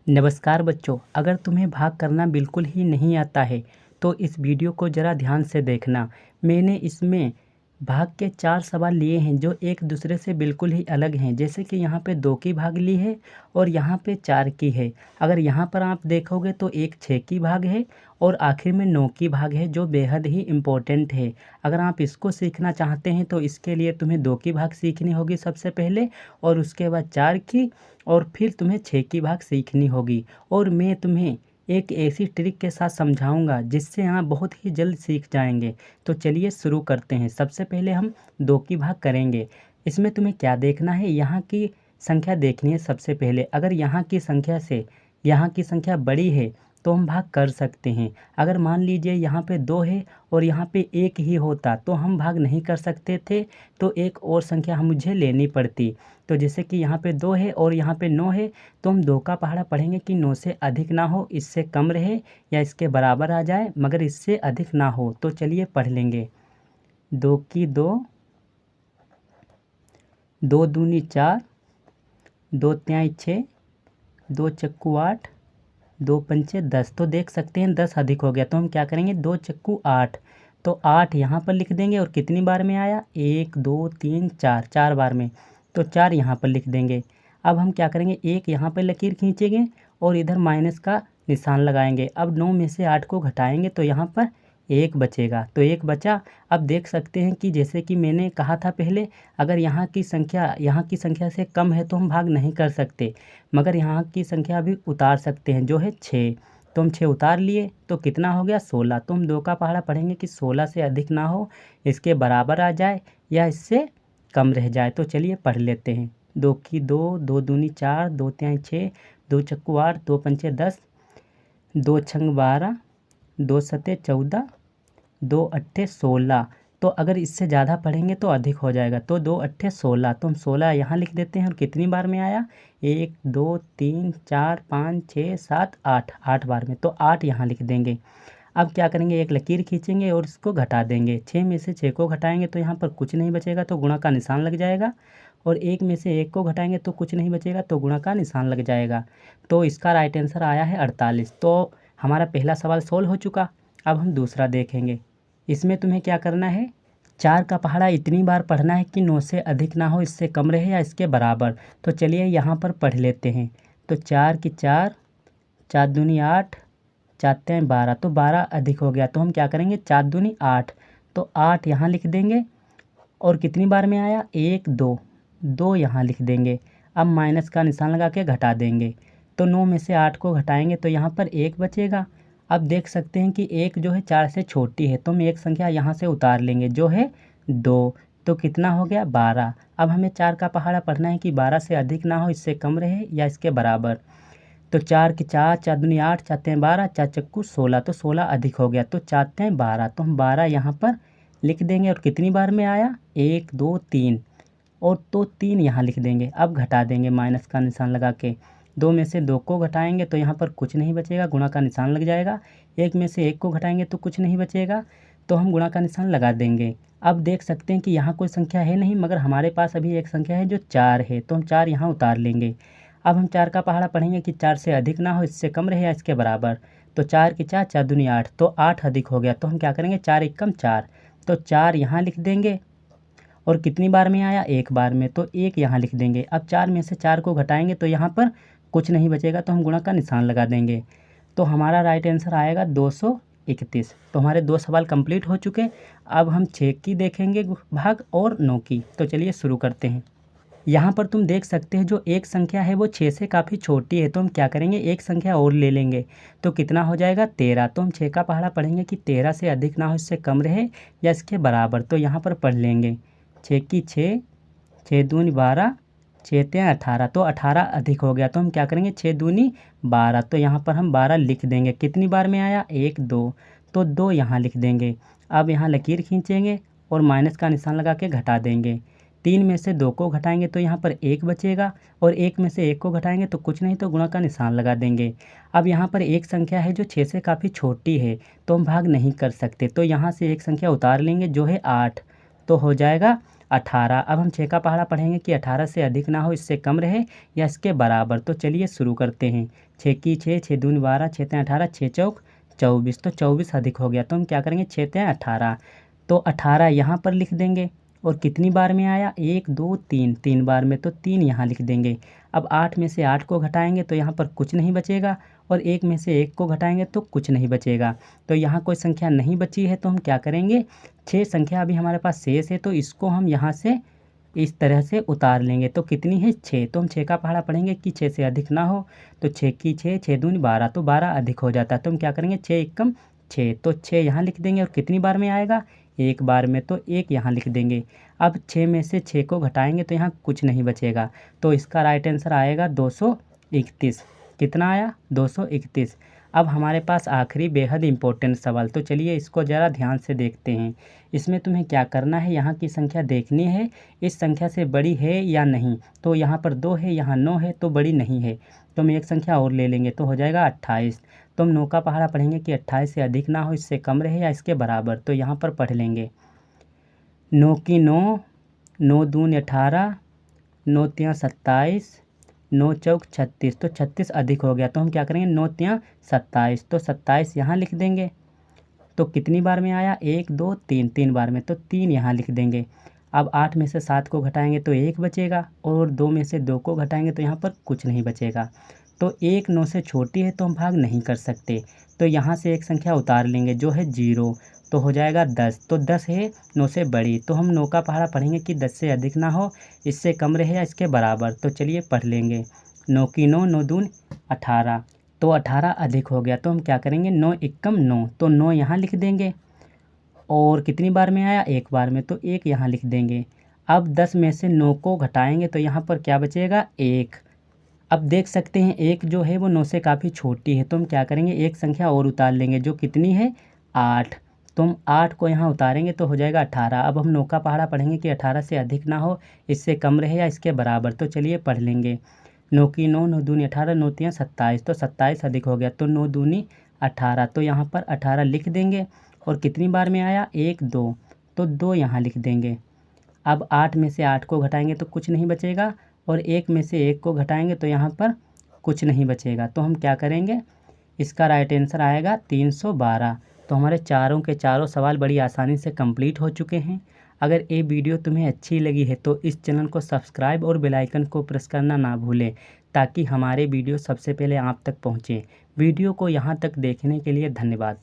नमस्कार बच्चों, अगर तुम्हें भाग करना बिल्कुल ही नहीं आता है तो इस वीडियो को ज़रा ध्यान से देखना। मैंने इसमें भाग के 4 सवाल लिए हैं जो एक दूसरे से बिल्कुल ही अलग हैं। जैसे कि यहाँ पे 2 की भाग ली है और यहाँ पे 4 की है। अगर यहाँ पर आप देखोगे तो एक 6 की भाग है और आखिर में 9 की भाग है जो बेहद ही इम्पोर्टेंट है। अगर आप इसको सीखना चाहते हैं तो इसके लिए तुम्हें 2 की भाग सीखनी होगी सबसे पहले, और उसके बाद 4 की, और फिर तुम्हें 6 की भाग सीखनी होगी। और मैं तुम्हें एक ऐसी ट्रिक के साथ समझाऊंगा जिससे आप बहुत ही जल्द सीख जाएंगे। तो चलिए शुरू करते हैं। सबसे पहले हम 2 की भाग करेंगे। इसमें तुम्हें क्या देखना है, यहाँ की संख्या देखनी है सबसे पहले। अगर यहाँ की संख्या से यहाँ की संख्या बड़ी है तो हम भाग कर सकते हैं। अगर मान लीजिए यहाँ पे 2 है और यहाँ पे 1 ही होता तो हम भाग नहीं कर सकते थे, तो एक और संख्या हम मुझे लेनी पड़ती। तो जैसे कि यहाँ पे 2 है और यहाँ पे 9 है, तो हम 2 का पहाड़ा पढ़ेंगे कि 9 से अधिक ना हो, इससे कम रहे या इसके बराबर आ जाए मगर इससे अधिक ना हो। तो चलिए पढ़ लेंगे। 2 की 2, 2 दूनी 4, 2 तिहाई 6, 2 चक्कू 8, 2 पंचे 10। तो देख सकते हैं 10 अधिक हो गया, तो हम क्या करेंगे 2 चक्कू 8। तो 8 यहाँ पर लिख देंगे और कितनी बार में आया 1 2 3 4, 4 बार में, तो 4 यहाँ पर लिख देंगे। अब हम क्या करेंगे, एक यहाँ पर लकीर खींचेंगे और इधर माइनस का निशान लगाएंगे। अब 9 में से 8 को घटाएंगे तो यहाँ पर 1 बचेगा, तो 1 बचा। अब देख सकते हैं कि जैसे कि मैंने कहा था पहले, अगर यहाँ की संख्या से कम है तो हम भाग नहीं कर सकते, मगर यहाँ की संख्या भी उतार सकते हैं जो है 6। तो हम 6 उतार लिए तो कितना हो गया 16। तो हम 2 का पहाड़ा पढ़ेंगे कि 16 से अधिक ना हो, इसके बराबर आ जाए या इससे कम रह जाए। तो चलिए पढ़ लेते हैं। 2 की 2, 2 दूनी 4, 2 तिहाई 6, 2 चक्कू 8, 2 पंचे 10, 2 छंग 12, 2 सते 14, 2 अट्ठे 16। तो अगर इससे ज़्यादा पढ़ेंगे तो अधिक हो जाएगा, तो 2 अट्ठे 16। तो हम 16 यहाँ लिख देते हैं और कितनी बार में आया 1 2 3 4 5 6 7 8, 8 बार में, तो 8 यहाँ लिख देंगे। अब क्या करेंगे, एक लकीर खींचेंगे और इसको घटा देंगे। 6 में से 6 को घटाएंगे तो यहाँ पर कुछ नहीं बचेगा, तो गुणा का निशान लग जाएगा। और 1 में से 1 को घटाएंगे तो कुछ नहीं बचेगा, तो गुणा का निशान लग जाएगा। तो इसका राइट आंसर आया है 48। तो हमारा पहला सवाल सोल्व हो चुका। अब हम दूसरा देखेंगे। इसमें तुम्हें क्या करना है, 4 का पहाड़ा इतनी बार पढ़ना है कि 9 से अधिक ना हो, इससे कम रहे या इसके बराबर। तो चलिए यहाँ पर पढ़ लेते हैं। तो 4 की 4, 4 दूनी 8, 4 तिहाई 12, तो 12 अधिक हो गया, तो हम क्या करेंगे 4 दूनी 8, तो 8 यहाँ लिख देंगे। और कितनी बार में आया 1 2, 2 यहाँ लिख देंगे। अब माइनस का निशान लगा के घटा देंगे। तो 9 में से 8 को घटाएंगे तो यहाँ पर 1 बचेगा। अब देख सकते हैं कि 1 जो है 4 से छोटी है, तो हम एक संख्या यहाँ से उतार लेंगे जो है 2। तो कितना हो गया 12। अब हमें 4 का पहाड़ा पढ़ना है कि 12 से अधिक ना हो, इससे कम रहे या इसके बराबर। तो 4 की 4, 4 दूनी 8, 4 तिहाई 12, 4 चक्कू 16, तो 16 अधिक हो गया, तो 4 तिहाई 12। तो हम 12 यहाँ पर लिख देंगे और कितनी बार में आया 1 2 3, और तो 3 यहाँ लिख देंगे। अब घटा देंगे माइनस का निशान लगा के। 2 में से 2 को घटाएंगे तो यहाँ पर कुछ नहीं बचेगा, गुणा का निशान लग जाएगा। 1 में से 1 को घटाएंगे तो कुछ नहीं बचेगा, तो हम गुणा का निशान लगा देंगे। अब देख सकते हैं कि यहाँ कोई संख्या है नहीं, मगर हमारे पास अभी एक संख्या है जो 4 है, तो हम 4 यहाँ उतार लेंगे। अब हम 4 का पहाड़ा पढ़ेंगे कि 4 से अधिक ना हो, इससे कम रहे या इसके बराबर। तो 4 की 4, 4 दूनी 8, तो 8 अधिक हो गया, तो हम क्या करेंगे 4 एकम 4, तो 4 यहाँ लिख देंगे। और कितनी बार में आया 1 बार में, तो 1 यहाँ लिख देंगे। अब 4 में से 4 को घटाएंगे तो यहाँ पर कुछ नहीं बचेगा, तो हम गुणा का निशान लगा देंगे। तो हमारा राइट आंसर आएगा 231। तो हमारे 2 सवाल कंप्लीट हो चुके। अब हम 6 की देखेंगे भाग और 9 की। तो चलिए शुरू करते हैं। यहाँ पर तुम देख सकते हैं जो एक संख्या है वो 6 से काफ़ी छोटी है, तो हम क्या करेंगे एक संख्या और ले लेंगे। तो कितना हो जाएगा 13। तो हम 6 का पहाड़ा पढ़ेंगे कि 13 से अधिक ना हो, इससे कम रहे या इसके बराबर। तो यहाँ पर पढ़ लेंगे 6 की 6, 6 दूनी 12, 6 तिहाई 18, तो 18 अधिक हो गया, तो हम क्या करेंगे 6 दूनी 12, तो यहाँ पर हम 12 लिख देंगे। कितनी बार में आया 1 2, तो 2 यहाँ लिख देंगे। अब यहाँ लकीर खींचेंगे और माइनस का निशान लगा के घटा देंगे। 3 में से 2 को घटाएंगे तो यहाँ पर 1 बचेगा, और 1 में से 1 को घटाएंगे तो कुछ नहीं, तो गुणा का निशान लगा देंगे। अब यहाँ पर एक संख्या है जो 6 से काफ़ी छोटी है, तो हम भाग नहीं कर सकते, तो यहाँ से एक संख्या उतार लेंगे जो है 8, तो हो जाएगा 18। अब हम 6 का पहाड़ा पढ़ेंगे कि 18 से अधिक ना हो, इससे कम रहे या इसके बराबर। तो चलिए शुरू करते हैं। 6 की 6, 6 दूनी 12, 6 तें 18, 6 चौक 24। तो 24 अधिक हो गया, तो हम क्या करेंगे 6 तें 18। तो 18 यहाँ पर लिख देंगे। और कितनी बार में आया, 1 2 3, 3 बार में, तो 3 यहाँ लिख देंगे। अब 8 में से 8 को घटाएंगे तो यहाँ पर कुछ नहीं बचेगा, और 1 में से 1 को घटाएंगे तो कुछ नहीं बचेगा। तो यहाँ कोई संख्या नहीं बची है, तो हम क्या करेंगे, 6 संख्या अभी हमारे पास शेष है, तो इसको हम यहाँ से इस तरह से उतार लेंगे। तो कितनी है 6, तो हम 6 का पहाड़ा पढ़ेंगे कि 6 से अधिक ना हो। तो 6 की 6, 6 दूनी 12, तो 12 अधिक हो जाता है, तो हम क्या करेंगे 6 एकम 6, तो 6 यहाँ लिख देंगे। और कितनी बार में आएगा, 1 बार में, तो 1 यहाँ लिख देंगे। अब 6 में से 6 को घटाएंगे तो यहाँ कुछ नहीं बचेगा, तो इसका राइट आंसर आएगा 231। कितना आया, 231। अब हमारे पास आखिरी बेहद इम्पोर्टेंट सवाल, तो चलिए इसको ज़रा ध्यान से देखते हैं। इसमें तुम्हें क्या करना है, यहाँ की संख्या देखनी है, इस संख्या से बड़ी है या नहीं। तो यहाँ पर 2 है, यहाँ 9 है, तो बड़ी नहीं है, तो हम एक संख्या और ले लेंगे, तो हो जाएगा 28। तो हम 9 का पहाड़ा पढ़ेंगे कि 28 से अधिक ना हो, इससे कम रहे या इसके बराबर। तो यहाँ पर पढ़ लेंगे 9 की 9, 9 दूनी 18, 9 तियाँ 27, 9 चौक 36। तो 36 अधिक हो गया, तो हम क्या करेंगे 9 तियाँ 27, तो 27 यहाँ लिख देंगे। तो कितनी बार में आया, 1 2 3, 3 बार में, तो 3 यहाँ लिख देंगे। अब 8 में से 7 को घटाएंगे तो 1 बचेगा, और 2 में से 2 को घटाएंगे तो यहाँ पर कुछ नहीं बचेगा। तो 1 9 से छोटी है, तो हम भाग नहीं कर सकते, तो यहाँ से एक संख्या उतार लेंगे जो है 0, तो हो जाएगा 10। तो 10 है 9 से बड़ी, तो हम 9 का पहाड़ा पढ़ेंगे कि 10 से अधिक ना हो, इससे कम रहे या इसके बराबर। तो चलिए पढ़ लेंगे 9 की 9, 9 दूनी 18, तो 18 अधिक हो गया, तो हम क्या करेंगे 9 एकम 9, तो 9 यहाँ लिख देंगे। और कितनी बार में आया, 1 बार में, तो 1 यहाँ लिख देंगे। अब 10 में से 9 को घटाएंगे तो यहाँ पर क्या बचेगा, 1। अब देख सकते हैं 1 जो है वो 9 से काफ़ी छोटी है, तो हम क्या करेंगे एक संख्या और उतार लेंगे, जो कितनी है 8। तो हम 8 को यहाँ उतारेंगे तो हो जाएगा 18। अब हम 9 का पहाड़ा पढ़ेंगे कि 18 से अधिक ना हो, इससे कम रहे या इसके बराबर। तो चलिए पढ़ लेंगे 9 की 9, 9 दूनी 18, 9 तियाँ 27, तो 27 अधिक हो गया, तो 9 दूनी 18, तो यहाँ पर 18 लिख देंगे। और कितनी बार में आया, 1 2, तो 2 यहाँ लिख देंगे। अब 8 में से 8 को घटाएंगे तो कुछ नहीं बचेगा, और 1 में से 1 को घटाएंगे तो यहाँ पर कुछ नहीं बचेगा। तो हम क्या करेंगे, इसका राइट आंसर आएगा 312। तो हमारे चारों के चारों सवाल बड़ी आसानी से कंप्लीट हो चुके हैं। अगर ये वीडियो तुम्हें अच्छी लगी है तो इस चैनल को सब्सक्राइब और बेल आइकन को प्रेस करना ना भूलें, ताकि हमारे वीडियो सबसे पहले आप तक पहुँचे। वीडियो को यहाँ तक देखने के लिए धन्यवाद।